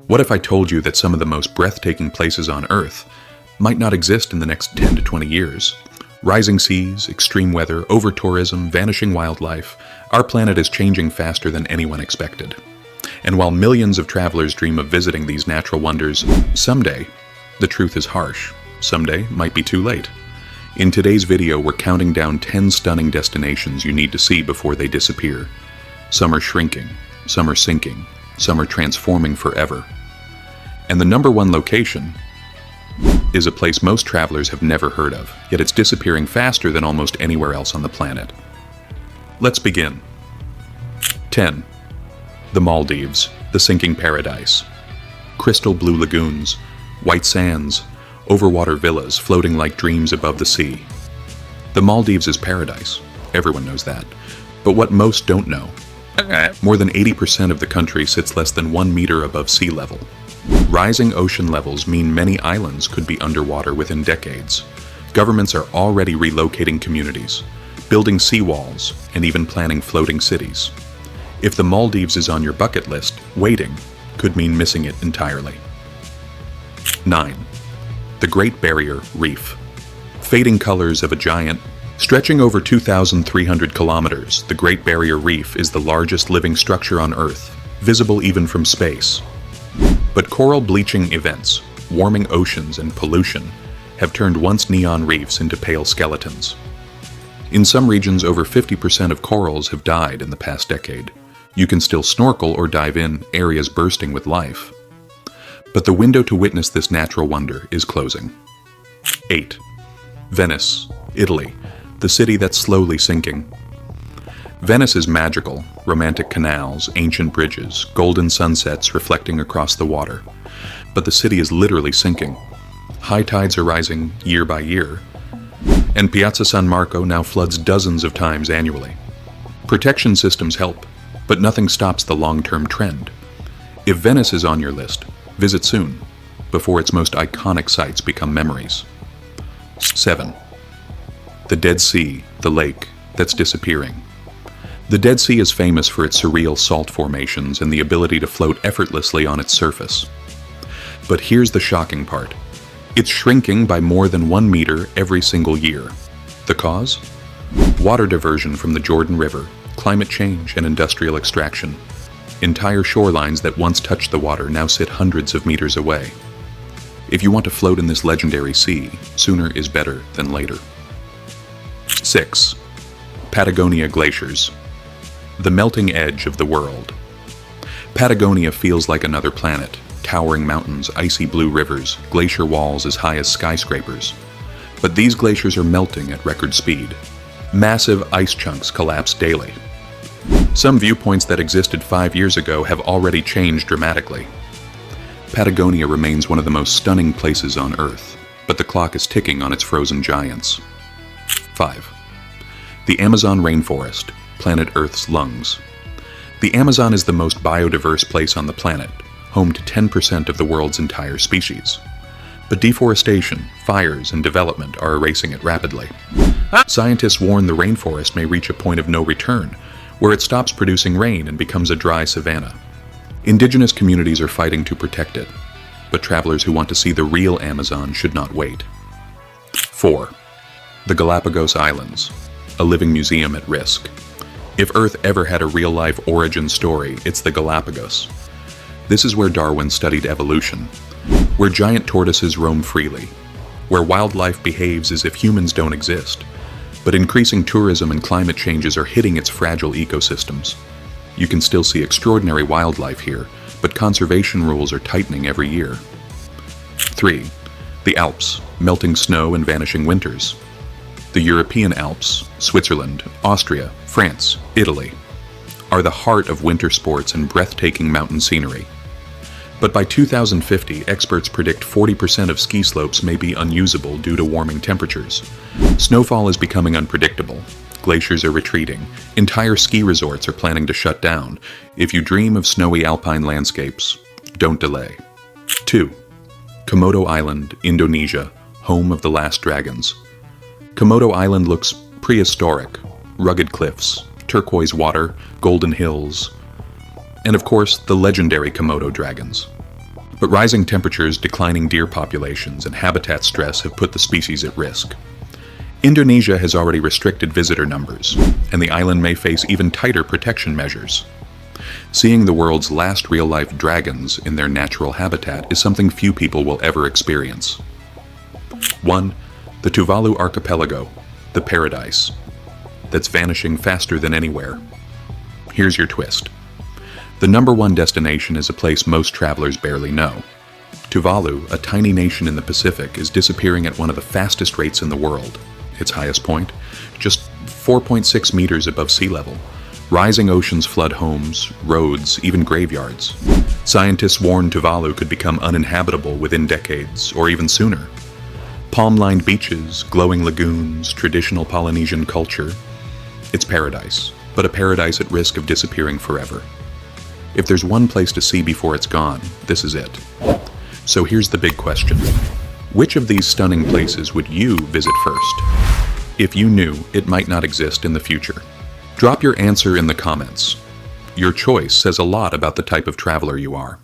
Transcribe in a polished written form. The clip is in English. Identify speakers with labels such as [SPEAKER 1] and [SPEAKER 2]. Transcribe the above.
[SPEAKER 1] What if I told you that some of the most breathtaking places on Earth might not exist in the next 10 to 20 years? Rising seas, extreme weather, over-tourism, vanishing wildlife, our planet is changing faster than anyone expected. And while millions of travelers dream of visiting these natural wonders, someday, the truth is harsh. Someday might be too late. In today's video, we're counting down 10 stunning destinations you need to see before they disappear. Some are shrinking, some are sinking, some are transforming forever. And the number one location is a place most travelers have never heard of, yet it's disappearing faster than almost anywhere else on the planet. Let's begin. 10. The Maldives, the sinking paradise. Crystal blue lagoons, white sands, overwater villas floating like dreams above the sea. The Maldives is paradise. Everyone knows that. But what most don't know, more than 80% of the country sits less than 1 meter above sea level. Rising ocean levels mean many islands could be underwater within decades. Governments are already relocating communities, building seawalls, and even planning floating cities. If the Maldives is on your bucket list, waiting could mean missing it entirely. 9. The Great Barrier Reef. Fading colors of a giant. Stretching over 2,300 kilometers, the Great Barrier Reef is the largest living structure on Earth, visible even from space. But coral bleaching events, warming oceans, and pollution have turned once neon reefs into pale skeletons. In some regions, over 50% of corals have died in the past decade. You can still snorkel or dive in areas bursting with life. But the window to witness this natural wonder is closing. 8. Venice, Italy, the city that's slowly sinking. Venice is magical, romantic canals, ancient bridges, golden sunsets reflecting across the water. But the city is literally sinking. High tides are rising year by year, and Piazza San Marco now floods dozens of times annually. Protection systems help, but nothing stops the long-term trend. If Venice is on your list, visit soon, before its most iconic sites become memories. 7. The Dead Sea, the lake that's disappearing. The Dead Sea is famous for its surreal salt formations and the ability to float effortlessly on its surface. But here's the shocking part. It's shrinking by more than 1 meter every single year. The cause? Water diversion from the Jordan River, climate change, and industrial extraction. Entire shorelines that once touched the water now sit hundreds of meters away. If you want to float in this legendary sea, sooner is better than later. 6. Patagonia glaciers. The melting edge of the world. Patagonia feels like another planet. Towering mountains, icy blue rivers, glacier walls as high as skyscrapers. But these glaciers are melting at record speed. Massive ice chunks collapse daily. Some viewpoints that existed 5 years ago have already changed dramatically. Patagonia remains one of the most stunning places on Earth, but the clock is ticking on its frozen giants. 5. The Amazon rainforest, planet Earth's lungs. The Amazon is the most biodiverse place on the planet, home to 10% of the world's entire species. But deforestation, fires, and development are erasing it rapidly. Scientists warn the rainforest may reach a point of no return, where it stops producing rain and becomes a dry savanna. Indigenous communities are fighting to protect it, but travelers who want to see the real Amazon should not wait. 4. The Galapagos Islands, a living museum at risk. If Earth ever had a real-life origin story, it's the Galapagos. This is where Darwin studied evolution, where giant tortoises roam freely, where wildlife behaves as if humans don't exist, but increasing tourism and climate changes are hitting its fragile ecosystems. You can still see extraordinary wildlife here, but conservation rules are tightening every year. 3. The Alps, melting snow and vanishing winters. The European Alps, Switzerland, Austria, France, Italy, are the heart of winter sports and breathtaking mountain scenery. But by 2050, experts predict 40% of ski slopes may be unusable due to warming temperatures. Snowfall is becoming unpredictable. Glaciers are retreating. Entire ski resorts are planning to shut down. If you dream of snowy alpine landscapes, don't delay. 2. Komodo Island, Indonesia, home of the last dragons. Komodo Island looks prehistoric. Rugged cliffs, turquoise water, golden hills, and of course, the legendary Komodo dragons. But rising temperatures, declining deer populations, and habitat stress have put the species at risk. Indonesia has already restricted visitor numbers, and the island may face even tighter protection measures. Seeing the world's last real-life dragons in their natural habitat is something few people will ever experience. 1. The Tuvalu Archipelago, the paradise, that's vanishing faster than anywhere. Here's your twist. The #1 destination is a place most travelers barely know. Tuvalu, a tiny nation in the Pacific, is disappearing at one of the fastest rates in the world. Its highest point, just 4.6 meters above sea level. Rising oceans flood homes, roads, even graveyards. Scientists warn Tuvalu could become uninhabitable within decades, or even sooner. Palm-lined beaches, glowing lagoons, traditional Polynesian culture. It's paradise, but a paradise at risk of disappearing forever. If there's one place to see before it's gone, this is it. So here's the big question. Which of these stunning places would you visit first? If you knew it might not exist in the future. Drop your answer in the comments. Your choice says a lot about the type of traveler you are.